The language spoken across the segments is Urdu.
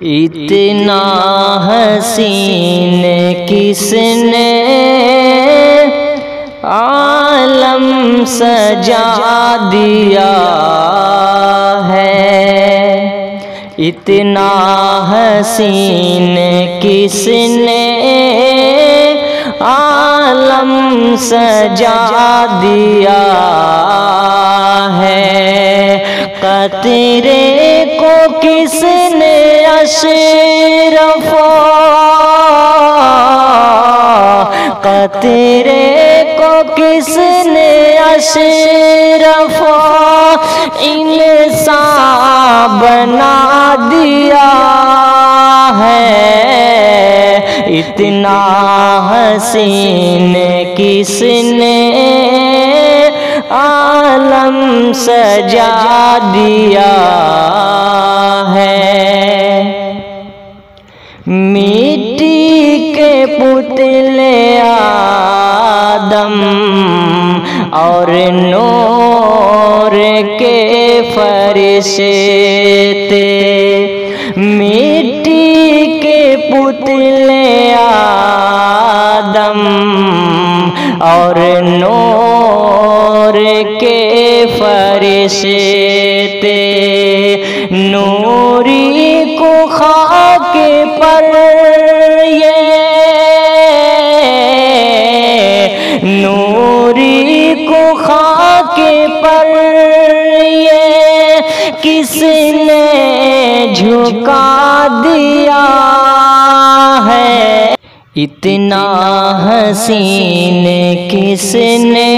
اتنا حسین کس نے عالم سجا دیا ہے، اتنا حسین کس نے عالم سجا دیا ہے، قطرے کو کس نے اشرف، قطرے کو کس نے اشرف انسان بنا دیا ہے، اتنا حسین کس نے عالم سجا دیا ہے۔ مٹی کے پتلے آدم اور نور کے فرشتے، مٹی کے پتلے آدم اور نور کے فرشتے، نوری کو خاک پر یہ، نوری کو خاک پر یہ کس نے جھکا دیا ہے، اتنا حسین کس نے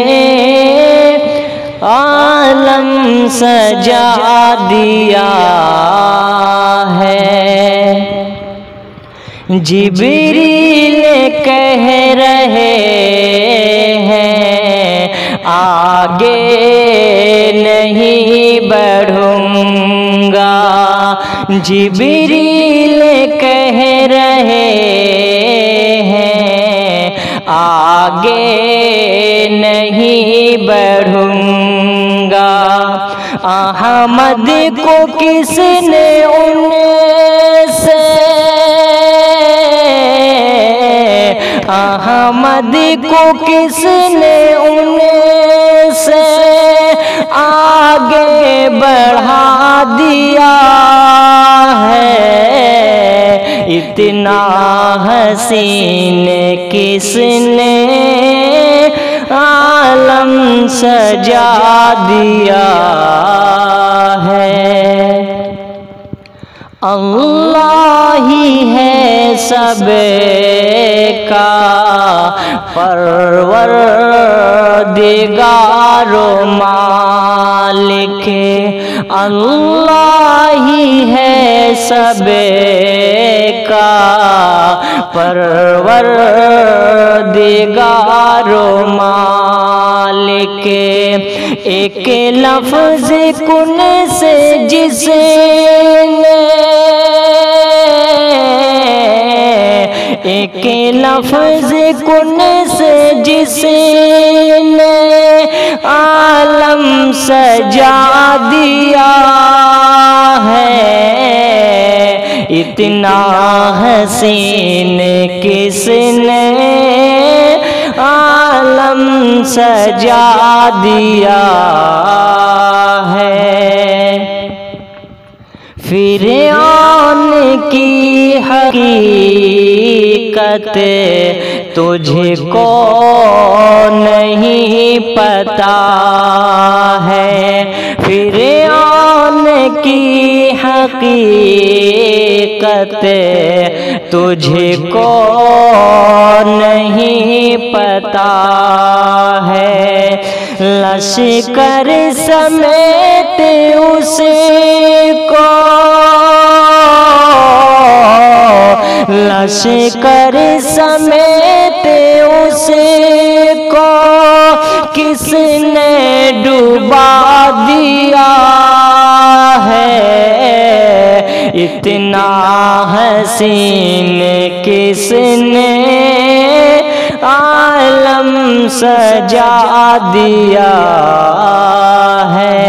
عالم سجا دیا ہے۔ جبریل کہہ رہے ہیں آگے نہیں بڑھوں گا، جبریل کہہ رہے ہیں آگے نہیں بڑھوں گا، احمد کو کس نے ان سے، احمد کو کس نے ان سے آگے بڑھا دیا ہے، اتنا حسین کس نے عالم سجا دیا ہے۔ اللہ ہی ہے سب کا پروردگار و مالک، اللہ ہی ہے سب کا پروردگار و مالک، ایک لفظ کن سے جس نے، ایک لفظ کن سے جس نے عالم سجا دیا ہے، اتنا حسین کس نے عالم سجا دیا ہے۔ فرعون کی حقیقت تجھ کو نہیں پتا ہے، فرعون کی حقیقت تجھ کو نہیں پتا ہے، لشکر سمیت اس کو، لشکر سمیت اس کو کس نے ڈوبا دیا ہے، اتنا حسین کس نے عالم سجا دیا ہے۔